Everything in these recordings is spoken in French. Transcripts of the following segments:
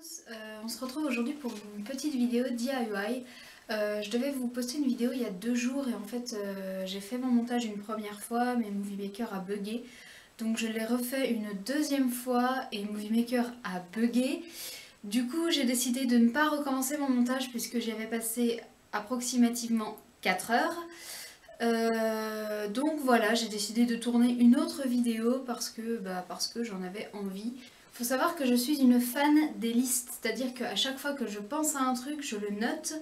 tous, on se retrouve aujourd'hui pour une petite vidéo DIY. Je devais vous poster une vidéo il y a 2 jours et en fait j'ai fait mon montage une première fois mais Movie Maker a bugué. Donc je l'ai refait une deuxième fois et Movie Maker a bugué. Du coup j'ai décidé de ne pas recommencer mon montage puisque j'y avais passé approximativement 4 heures. Donc voilà, j'ai décidé de tourner une autre vidéo parce que j'en avais envie. Faut savoir que je suis une fan des listes, c'est-à-dire qu'à chaque fois que je pense à un truc, je le note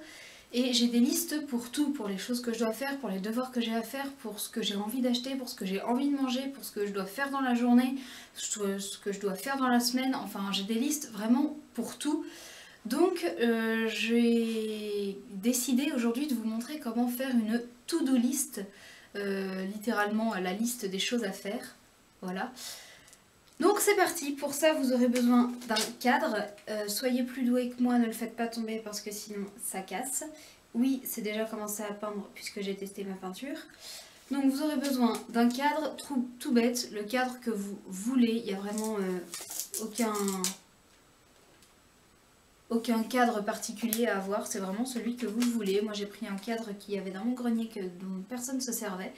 et j'ai des listes pour tout, pour les choses que je dois faire, pour les devoirs que j'ai à faire, pour ce que j'ai envie d'acheter, pour ce que j'ai envie de manger, pour ce que je dois faire dans la journée, ce que je dois faire dans la semaine, enfin j'ai des listes vraiment pour tout. Donc j'ai décidé aujourd'hui de vous montrer comment faire une to-do list, littéralement la liste des choses à faire, voilà. Donc c'est parti, pour ça vous aurez besoin d'un cadre, soyez plus doués que moi, ne le faites pas tomber parce que sinon ça casse. Oui, c'est déjà commencé à peindre puisque j'ai testé ma peinture. Donc vous aurez besoin d'un cadre tout bête, le cadre que vous voulez, il n'y a vraiment aucun cadre particulier à avoir, c'est vraiment celui que vous voulez. Moi j'ai pris un cadre qui avait dans mon grenier dont personne ne se servait.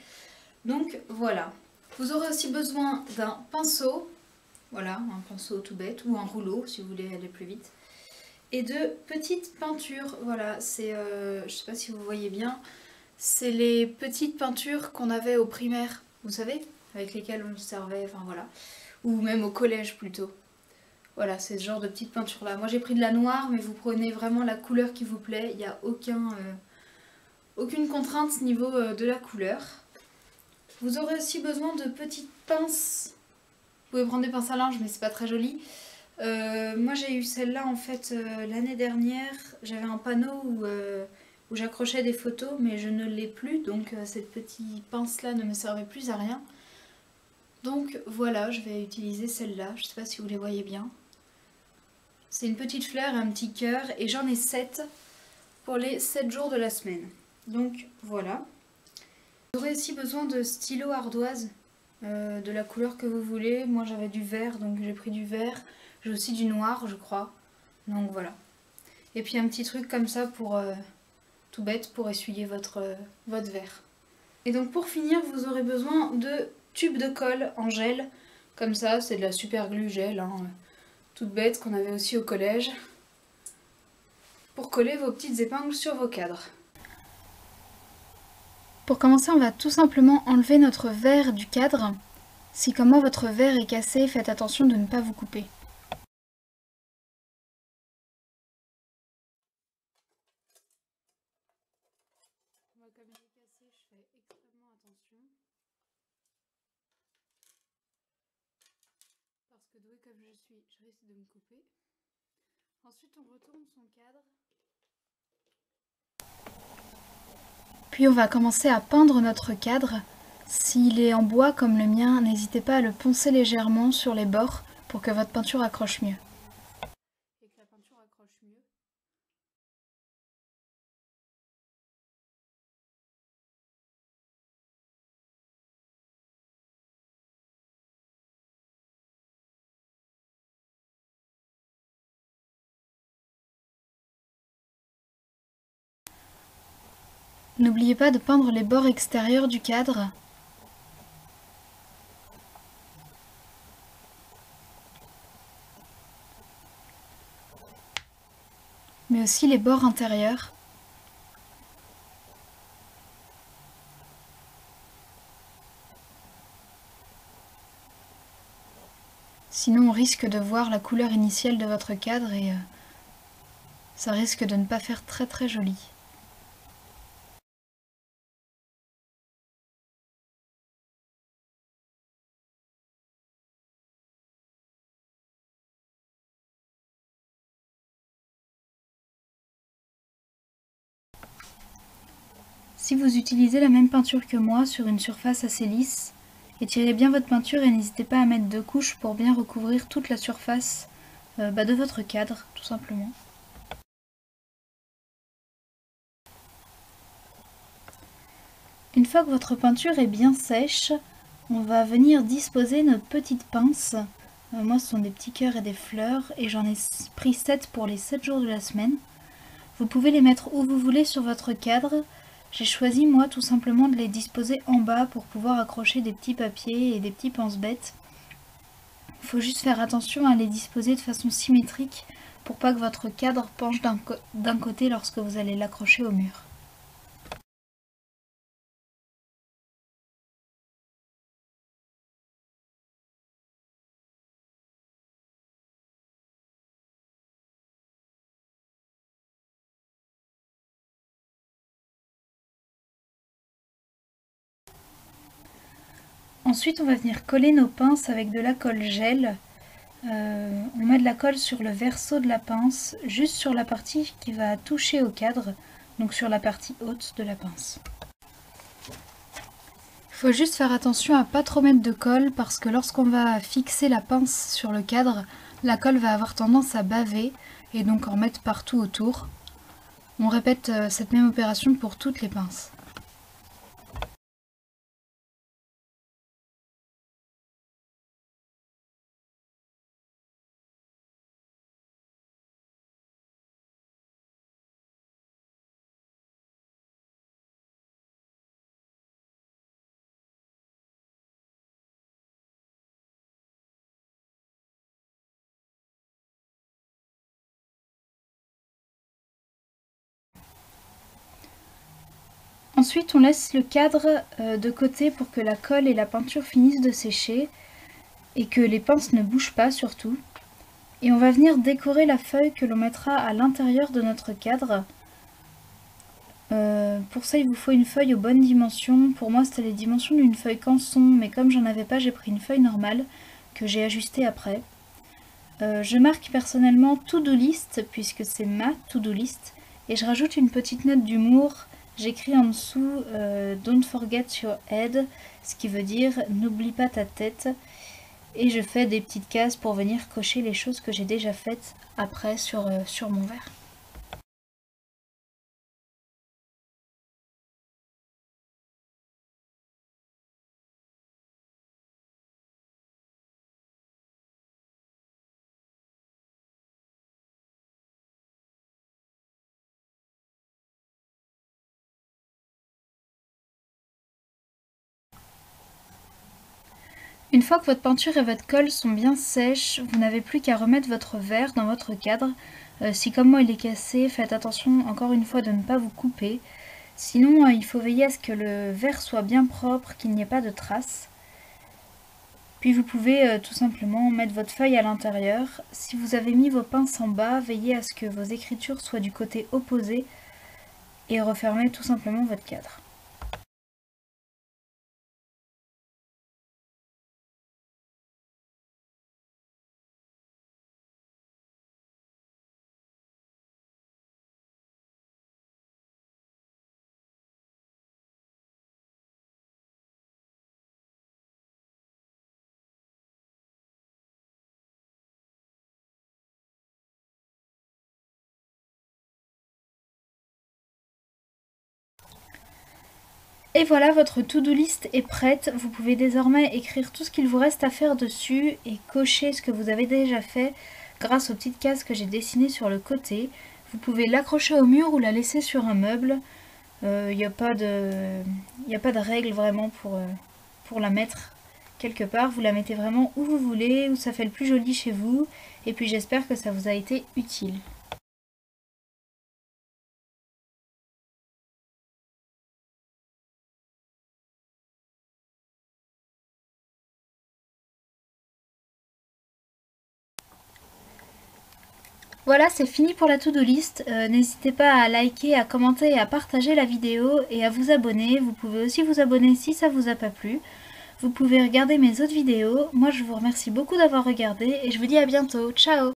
Donc voilà. Vous aurez aussi besoin d'un pinceau. Voilà, un pinceau tout bête ou un rouleau si vous voulez aller plus vite. Et de petites peintures, voilà, c'est, je sais pas si vous voyez bien, c'est les petites peintures qu'on avait au primaire, vous savez, avec lesquelles on se servait, enfin voilà, ou même au collège plutôt. Voilà, c'est ce genre de petites peintures là. Moi j'ai pris de la noire, mais vous prenez vraiment la couleur qui vous plaît, il n'y a aucune contrainte niveau de la couleur. Vous aurez aussi besoin de petites pinces. Vous pouvez prendre des pinces à linge, mais c'est pas très joli. Moi j'ai eu celle-là en fait l'année dernière. J'avais un panneau où j'accrochais des photos, mais je ne l'ai plus, donc cette petite pince-là ne me servait plus à rien. Donc voilà, je vais utiliser celle-là. Je sais pas si vous les voyez bien. C'est une petite fleur et un petit cœur, et j'en ai 7 pour les 7 jours de la semaine. Donc voilà. Vous aurez aussi besoin de stylo ardoise. De la couleur que vous voulez. Moi j'avais du vert, donc j'ai pris du vert. J'ai aussi du noir, je crois. Donc voilà. Et puis un petit truc comme ça pour tout bête pour essuyer votre verre. Et donc pour finir, vous aurez besoin de tubes de colle en gel. Comme ça, c'est de la super glue gel, hein, toute bête qu'on avait aussi au collège. Pour coller vos petites épingles sur vos cadres. Pour commencer, on va tout simplement enlever notre verre du cadre. Si comme moi votre verre est cassé, faites attention de ne pas vous couper. Moi comme il est cassé, je fais extrêmement attention. Parce que douée comme je suis, je risque de me couper. Ensuite on retourne son cadre. Puis on va commencer à peindre notre cadre. S'il est en bois comme le mien, n'hésitez pas à le poncer légèrement sur les bords pour que votre peinture accroche mieux. Et que la peinture accroche mieux. N'oubliez pas de peindre les bords extérieurs du cadre. Mais aussi les bords intérieurs. Sinon on risque de voir la couleur initiale de votre cadre et ça risque de ne pas faire très joli. Si vous utilisez la même peinture que moi sur une surface assez lisse, étirez bien votre peinture et n'hésitez pas à mettre 2 couches pour bien recouvrir toute la surface de votre cadre, tout simplement. Une fois que votre peinture est bien sèche, on va venir disposer nos petites pinces Moi ce sont des petits cœurs et des fleurs et j'en ai pris 7 pour les 7 jours de la semaine. Vous pouvez les mettre où vous voulez sur votre cadre. J'ai choisi moi tout simplement de les disposer en bas pour pouvoir accrocher des petits papiers et des petits pense-bêtes. Il faut juste faire attention à les disposer de façon symétrique pour pas que votre cadre penche d'un côté lorsque vous allez l'accrocher au mur. Ensuite, on va venir coller nos pinces avec de la colle gel. On met de la colle sur le verso de la pince, juste sur la partie qui va toucher au cadre, donc sur la partie haute de la pince. Il faut juste faire attention à pas trop mettre de colle parce que lorsqu'on va fixer la pince sur le cadre, la colle va avoir tendance à baver et donc en mettre partout autour. On répète cette même opération pour toutes les pinces. Ensuite, on laisse le cadre de côté pour que la colle et la peinture finissent de sécher et que les pinces ne bougent pas surtout. Et on va venir décorer la feuille que l'on mettra à l'intérieur de notre cadre. Pour ça, il vous faut une feuille aux bonnes dimensions. Pour moi, c'était les dimensions d'une feuille canson, mais comme j'en avais pas, j'ai pris une feuille normale que j'ai ajustée après. Je marque personnellement to-do list, puisque c'est ma to-do list, et je rajoute une petite note d'humour. J'écris en dessous Don't forget your head, ce qui veut dire n'oublie pas ta tête. Et je fais des petites cases pour venir cocher les choses que j'ai déjà faites après sur mon verre. Une fois que votre peinture et votre colle sont bien sèches, vous n'avez plus qu'à remettre votre verre dans votre cadre. Si comme moi il est cassé, faites attention encore une fois de ne pas vous couper. Sinon, il faut veiller à ce que le verre soit bien propre, qu'il n'y ait pas de traces. Puis vous pouvez tout simplement mettre votre feuille à l'intérieur. Si vous avez mis vos pinces en bas, veillez à ce que vos écritures soient du côté opposé et refermez tout simplement votre cadre. Et voilà, votre to-do list est prête. Vous pouvez désormais écrire tout ce qu'il vous reste à faire dessus et cocher ce que vous avez déjà fait grâce aux petites cases que j'ai dessinées sur le côté. Vous pouvez l'accrocher au mur ou la laisser sur un meuble. Il n'y a pas de règle vraiment pour la mettre quelque part. Vous la mettez vraiment où vous voulez, où ça fait le plus joli chez vous. Et puis j'espère que ça vous a été utile. Voilà, c'est fini pour la to-do list. N'hésitez pas à liker, à commenter et à partager la vidéo et à vous abonner. Vous pouvez aussi vous abonner si ça vous a pas plu. Vous pouvez regarder mes autres vidéos. Moi, je vous remercie beaucoup d'avoir regardé et je vous dis à bientôt. Ciao!